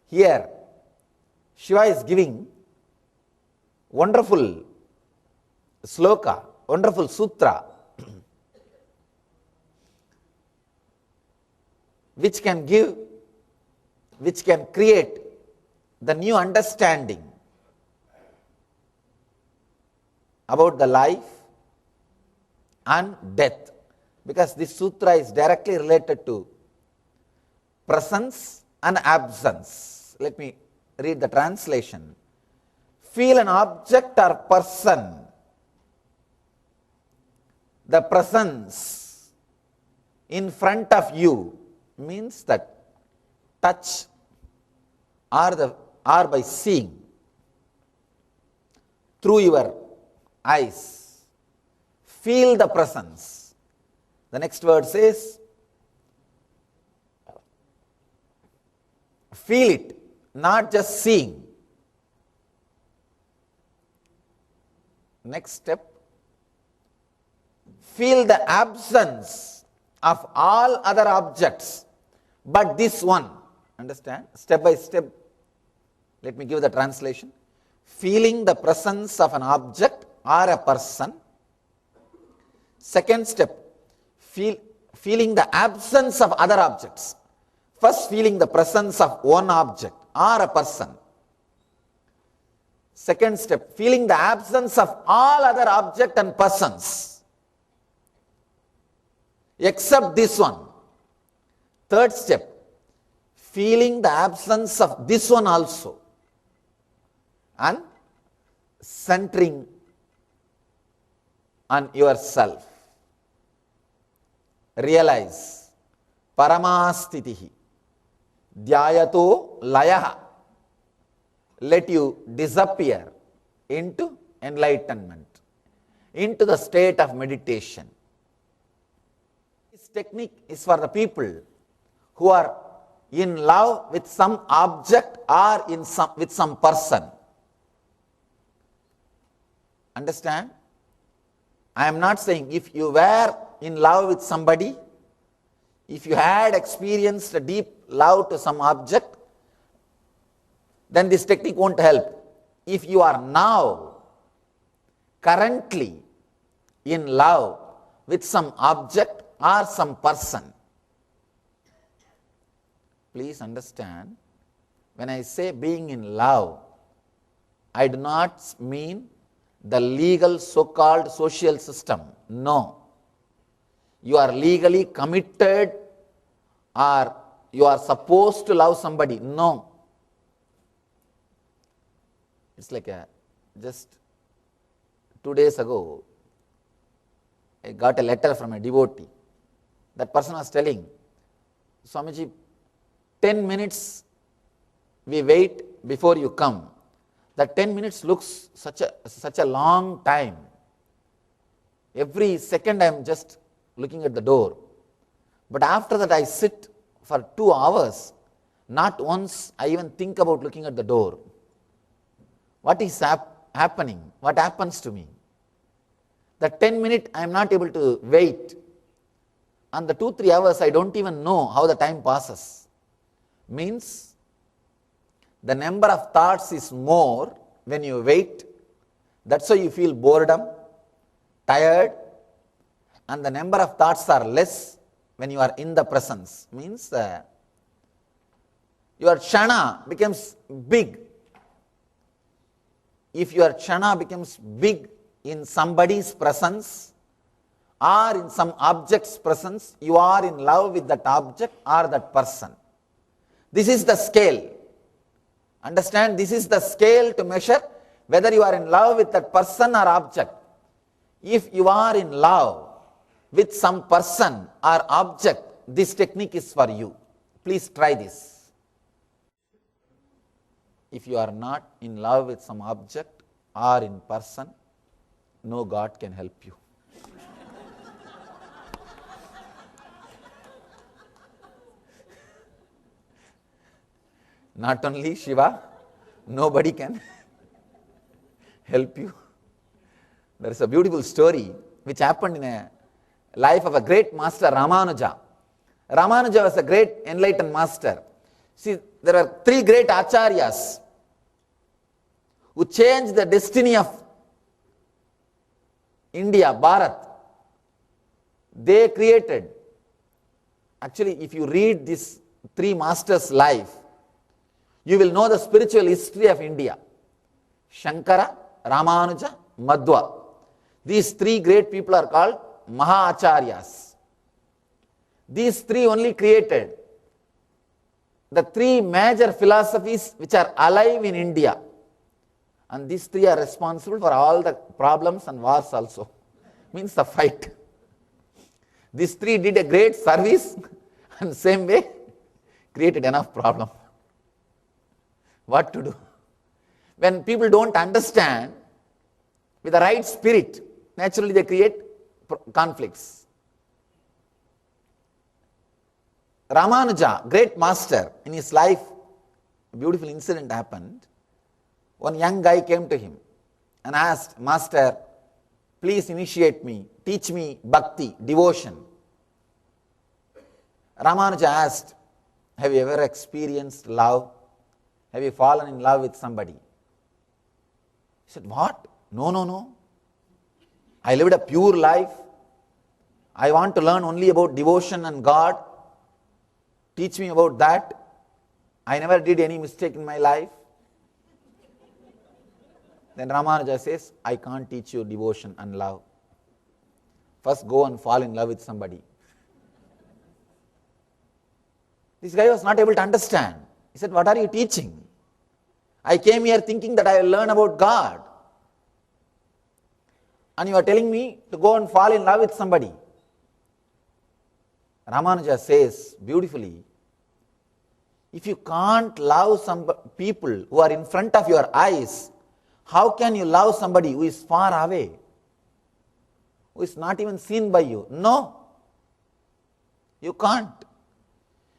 Here, Shiva is giving wonderful sloka, wonderful sutra, which can create the new understanding about the life and death, because this sutra is directly related to presence and absence. Let me read the translation. Feel an object or person. The presence in front of you means that touch or by seeing through your eyes. Feel the presence. The next word says, feel it, not just seeing. Next step, feel the absence of all other objects but this one. Understand? Step by step. Let me give the translation. Feeling the presence of an object or a person. Second step, feeling the absence of other objects. First, feeling the presence of one object or a person. Second step, feeling the absence of all other objects and persons, except this one. Third step, feeling the absence of this one also, and centering on yourself. Realize, paramastitihi, dhyayato layaha. Let you disappear into enlightenment, into the state of meditation. This technique is for the people who are in love with some object or with some person. Understand? I am not saying if you were in love with somebody, if you had experienced a deep love to some object, then this technique won't help. If you are now currently in love with some object or some person, please understand, when I say being in love, I do not mean the legal so-called social system. No. You are legally committed or you are supposed to love somebody. No. It's like just 2 days ago, I got a letter from a devotee. That person was telling, Swamiji, 10 minutes we wait before you come. That 10 minutes looks such a long time. Every second I am just looking at the door. But after that I sit for 2 hours. Not once I even think about looking at the door. What is happening? What happens to me? The 10 minutes I am not able to wait. And the 2-3 hours I don't even know how the time passes. Means the number of thoughts is more when you wait. That's why you feel boredom, tired. And the number of thoughts are less when you are in the presence. Means your kshana becomes big. If your kshana becomes big in somebody's presence or in some object's presence, you are in love with that object or that person. This is the scale. Understand? This is the scale to measure whether you are in love with that person or object. If you are in love with some person or object, this technique is for you. Please try this. If you are not in love with some object or in person, no God can help you. Not only Shiva, nobody can help you. There is a beautiful story which happened in a life of a great master, Ramanuja. Ramanuja was a great enlightened master. See, there are three great acharyas who changed the destiny of India, Bharat. They created, actually if you read these three masters' life, you will know the spiritual history of India. Shankara, Ramanuja, Madhva. These three great people are called Mahacharyas. These three only created the three major philosophies which are alive in India. And these three are responsible for all the problems and wars also. Means the fight. These three did a great service and same way created enough problem. What to do? When people don't understand with the right spirit, naturally they create conflicts. Ramanuja, great master, in his life, a beautiful incident happened. One young guy came to him and asked, Master, please initiate me, teach me bhakti, devotion. Ramanuja asked, have you ever experienced love? Have you fallen in love with somebody? He said, what? No. I lived a pure life. I want to learn only about devotion and God. Teach me about that. I never did any mistake in my life. Then Ramanuja says, I can't teach you devotion and love. First go and fall in love with somebody. This guy was not able to understand. He said, what are you teaching? I came here thinking that I will learn about God. And you are telling me to go and fall in love with somebody. Ramanuja says beautifully, if you can't love some people who are in front of your eyes, how can you love somebody who is far away, who is not even seen by you? No, you can't.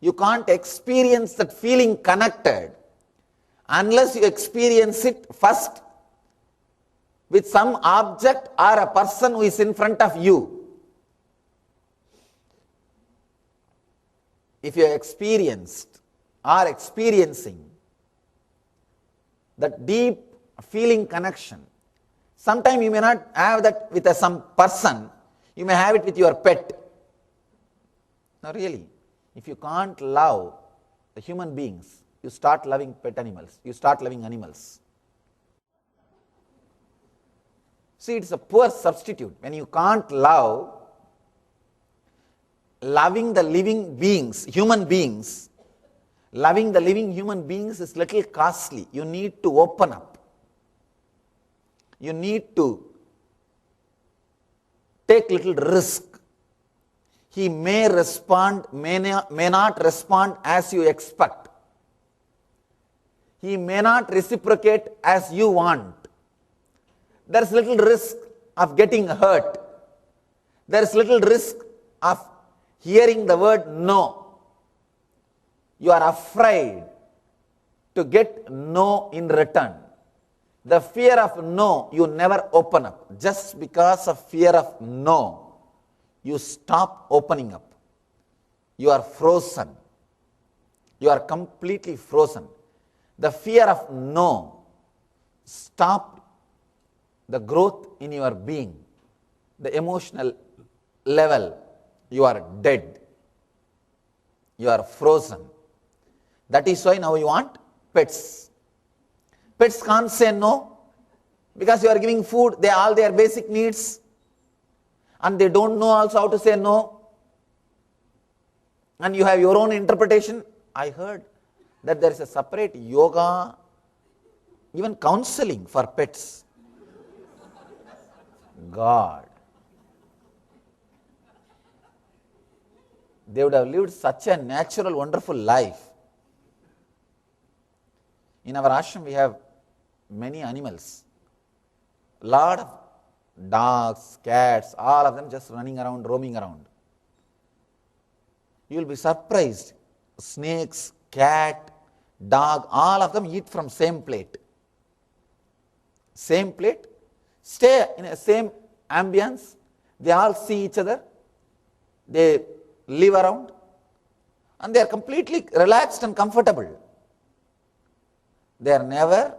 You can't experience that feeling connected unless you experience it first with some object or a person who is in front of you. If you have experienced or experiencing that deep feeling connection, sometimes you may not have that with some person, you may have it with your pet. No, really, if you can't love the human beings, you start loving pet animals, you start loving animals. See, it's a poor substitute. When you can't love, loving the living beings, human beings, loving the living human beings is little costly. You need to open up. You need to take little risk. He may respond, may not respond as you expect. He may not reciprocate as you want. There is little risk of getting hurt. There is little risk of hearing the word no. You are afraid to get no in return. The fear of no, you never open up. Just because of fear of no, you stop opening up. You are frozen. You are completely frozen. The fear of no stopped the growth in your being, the emotional level. You are dead. You are frozen. That is why now you want pets. Pets can't say no because you are giving food, all their basic needs, and they don't know also how to say no. And you have your own interpretation. I heard that there is a separate yoga, even counseling for pets. God. They would have lived such a natural, wonderful life. In our ashram, we have many animals. Lot of dogs, cats, all of them just running around, roaming around. You will be surprised. Snakes, cat, dog, all of them eat from same plate. Same plate, stay in a same ambience. They all see each other. They live around. And they are completely relaxed and comfortable. They are never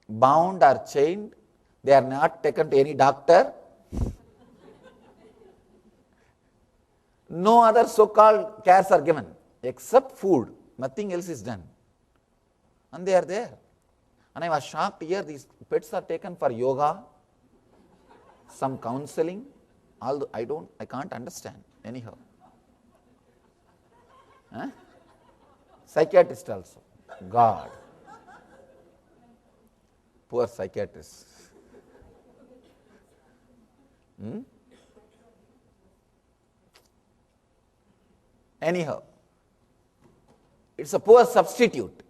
bound or chained. They are not taken to any doctor. No other so-called cares are given except food. Nothing else is done. And they are there. And I was shocked here, these pets are taken for yoga, some counseling, although I can't understand anyhow. Huh? Psychiatrist also. God. Poor psychiatrist. Anyhow, it's a poor substitute.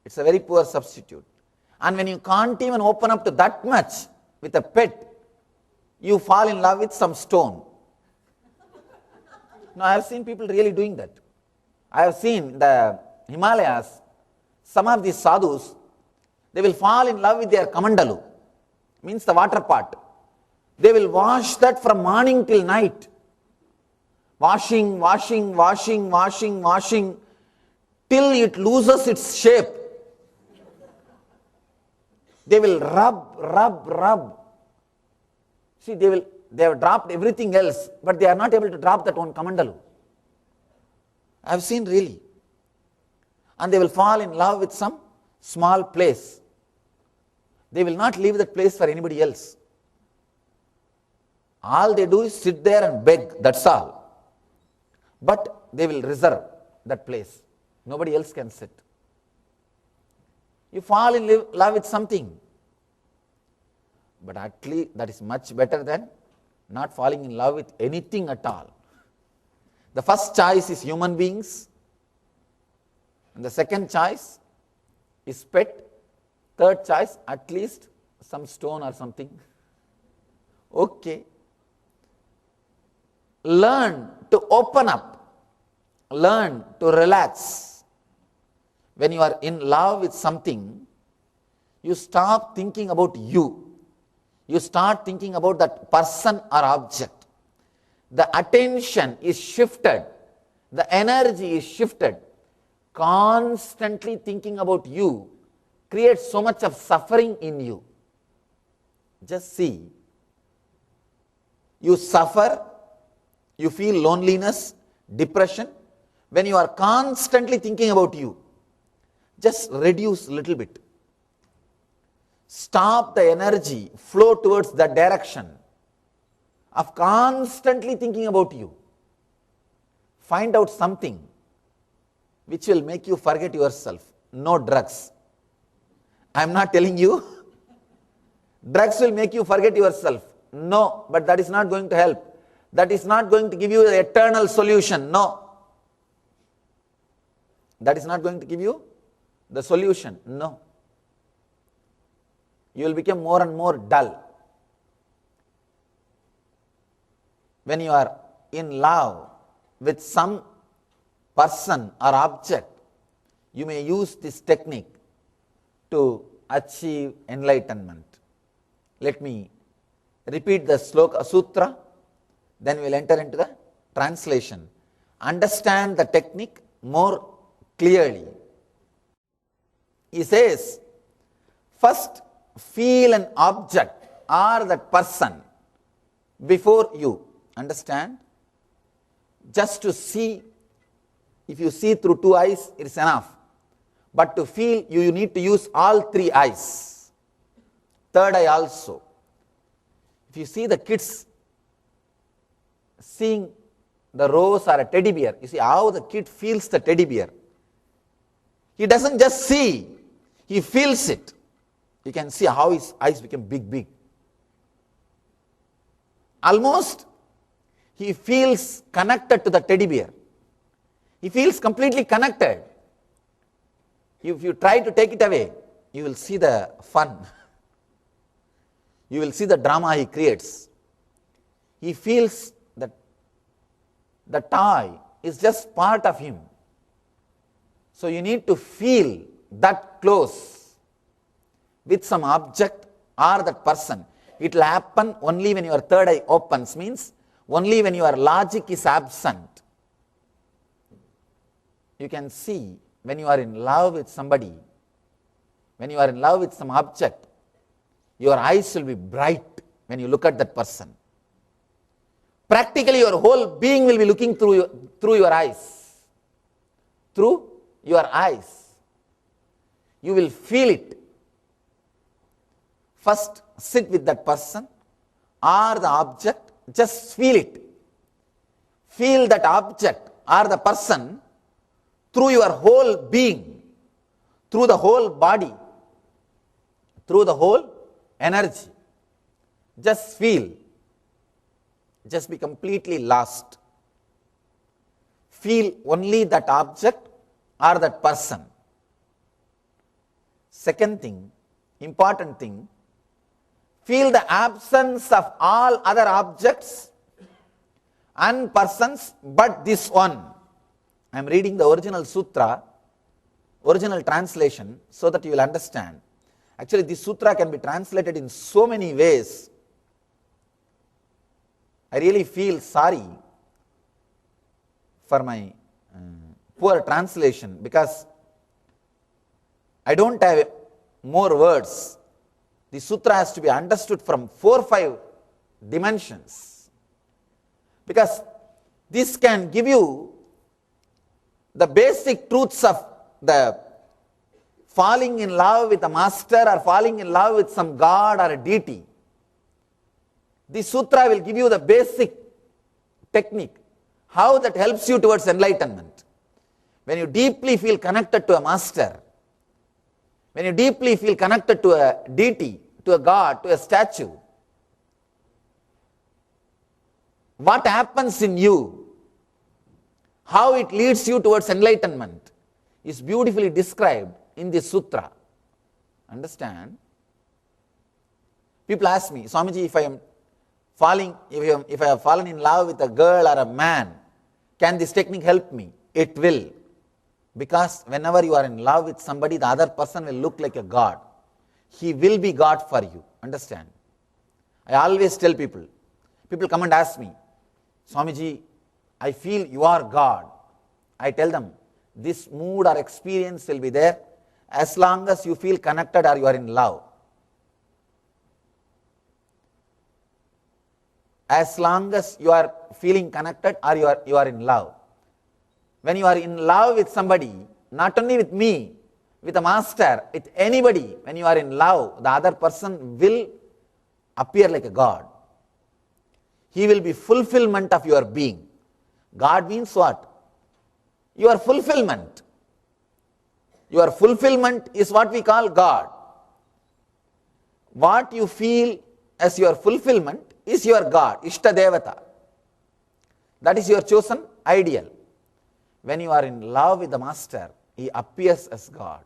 It's a very poor substitute. And when you can't even open up to that much with a pet, you fall in love with some stone. Now, I have seen people really doing that. I have seen the Himalayas, some of these sadhus, they will fall in love with their kamandalu, means the water pot. They will wash that from morning till night. Washing, till it loses its shape. They will rub. See, they have dropped everything else, but they are not able to drop that one kamandalu. I have seen really. And they will fall in love with some small place. They will not leave that place for anybody else. All they do is sit there and beg, that's all. But they will reserve that place. Nobody else can sit. You fall in love with something. But actually, that is much better than not falling in love with anything at all. The first choice is human beings. And the second choice is pet. Third choice, at least some stone or something. Okay. Learn to open up. Learn to relax. When you are in love with something, you stop thinking about you. You start thinking about that person or object. The attention is shifted. The energy is shifted. Constantly thinking about you creates so much of suffering in you. Just see. You suffer, you feel loneliness, depression, when you are constantly thinking about you. Just reduce a little bit. Stop the energy, flow towards that direction of constantly thinking about you. Find out something which will make you forget yourself. No drugs. I am not telling you. Drugs will make you forget yourself. No, but that is not going to help. That is not going to give you the eternal solution. No. That is not going to give you the solution. No. You will become more and more dull. When you are in love with some person or object, you may use this technique to achieve enlightenment. Let me repeat the sloka sutra, then we will enter into the translation. Understand the technique more clearly. He says, first feel an object or that person before you. Understand? Just to see, if you see through two eyes, it is enough. But to feel, you need to use all three eyes. Third eye also. If you see the kids seeing the rose or a teddy bear, you see how the kid feels the teddy bear. He doesn't just see, he feels it. You can see how his eyes become big. Almost he feels connected to the teddy bear. He feels completely connected. If you try to take it away, you will see the fun. You will see the drama he creates. He feels that the toy is just part of him. So you need to feel that close with some object or that person. It will happen only when your third eye opens, means only when your logic is absent. You can see when you are in love with somebody, when you are in love with some object, your eyes will be bright when you look at that person. Practically your whole being will be looking through your eyes. Through your eyes. You will feel it. First, sit with that person or the object, just feel it. Feel that object or the person through your whole being, through the whole body, through the whole energy. Just feel. Just be completely lost. Feel only that object or that person. Second thing, important thing, feel the absence of all other objects and persons but this one. I am reading the original sutra, original translation, so that you will understand. Actually, this sutra can be translated in so many ways. I really feel sorry for my poor translation, because I don't have more words. The sutra has to be understood from 4 or 5 dimensions, because this can give you the basic truths of the falling in love with a master or falling in love with some god or a deity. The sutra will give you the basic technique, how that helps you towards enlightenment. When you deeply feel connected to a master, when you deeply feel connected to a deity, to a god, to a statue, what happens in you, how it leads you towards enlightenment, is beautifully described in this sutra. Understand? People ask me, Swamiji, if I have fallen in love with a girl or a man, can this technique help me? It will. Because whenever you are in love with somebody, the other person will look like a god. He will be God for you. Understand? I always tell people come and ask me, Swamiji, I feel you are God. I tell them, this mood or experience will be there as long as you feel connected or you are in love. As long as you are feeling connected or you are in love. When you are in love with somebody, not only with me, with a master, with anybody, when you are in love, the other person will appear like a god. He will be fulfillment of your being. God means what? Your fulfillment. Your fulfillment is what we call God. What you feel as your fulfillment is your God, Ishta Devata. That is your chosen ideal. When you are in love with the master, he appears as God.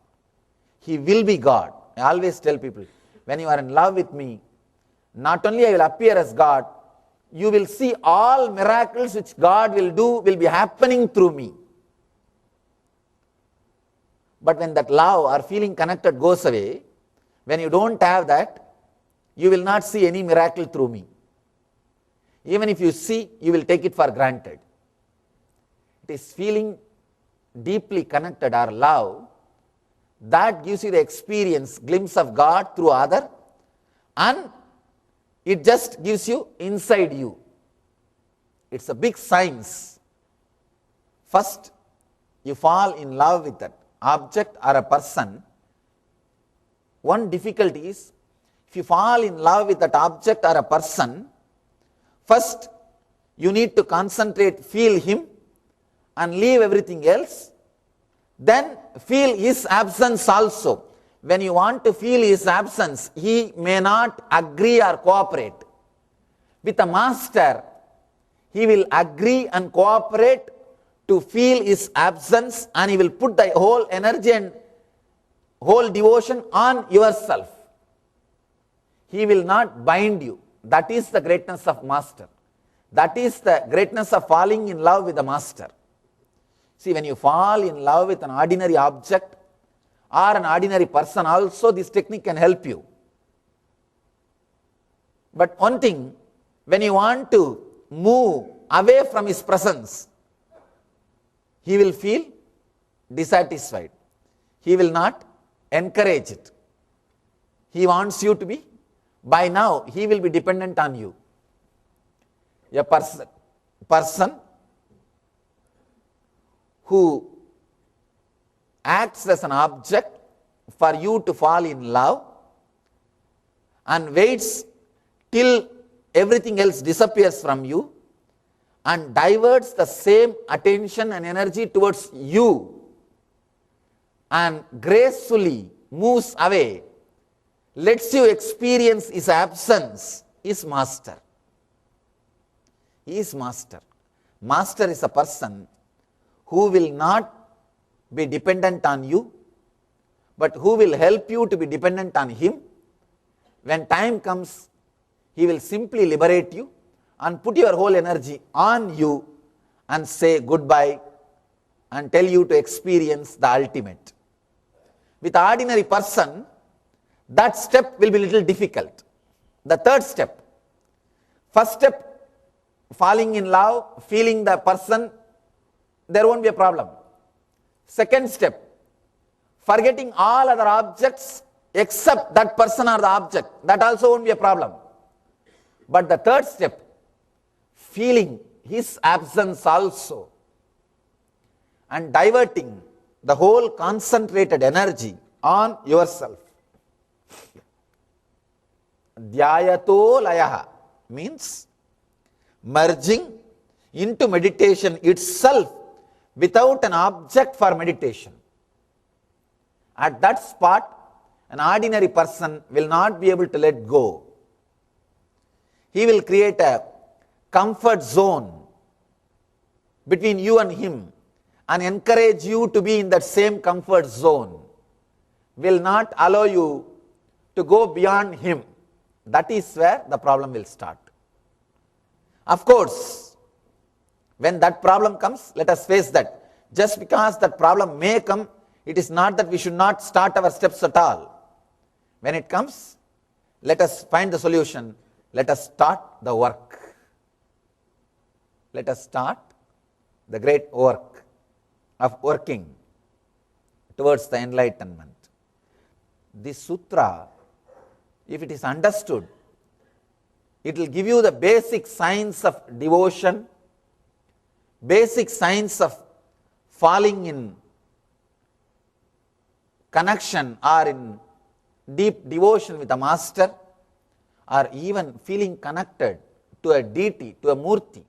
He will be God. I always tell people, when you are in love with me, not only I will appear as God, you will see all miracles which God will do will be happening through me. But when that love or feeling connected goes away, when you don't have that, you will not see any miracle through me. Even if you see, you will take it for granted. It is feeling deeply connected or love that gives you the experience, glimpse of God through other, and it just gives you inside you. It's a big science. First, you fall in love with that object or a person. One difficulty is, if you fall in love with that object or a person, first you need to concentrate, feel him, and leave everything else. Then feel his absence also. When you want to feel his absence, he may not agree or cooperate. With a master, he will agree and cooperate to feel his absence, and he will put the whole energy and whole devotion on yourself. He will not bind you. That is the greatness of master. That is the greatness of falling in love with the master. See, when you fall in love with an ordinary object or an ordinary person also, this technique can help you. But one thing, when you want to move away from his presence, he will feel dissatisfied, he will not encourage it. He wants you to be, by now he will be dependent on you. A person who acts as an object for you to fall in love and waits till everything else disappears from you and diverts the same attention and energy towards you and gracefully moves away, lets you experience his absence, is master. He is master. Master is a person who will not be dependent on you, but who will help you to be dependent on him. When time comes, he will simply liberate you and put your whole energy on you and say goodbye and tell you to experience the ultimate. With an ordinary person, that step will be a little difficult. The third step, first step, falling in love, feeling the person, there won't be a problem. Second step, forgetting all other objects except that person or the object, that also won't be a problem. But the third step, feeling his absence also and diverting the whole concentrated energy on yourself. Dhyayato layaha means merging into meditation itself without an object for meditation. At that spot, an ordinary person will not be able to let go. He will create a comfort zone between you and him and encourage you to be in that same comfort zone. Will not allow you to go beyond him. That is where the problem will start. Of course, when that problem comes, let us face that. Just because that problem may come, it is not that we should not start our steps at all. When it comes, let us find the solution. Let us start the work. Let us start the great work of working towards the enlightenment. This sutra, if it is understood, it will give you the basic signs of devotion, basic signs of falling in connection or in deep devotion with a master, or even feeling connected to a deity, to a murti.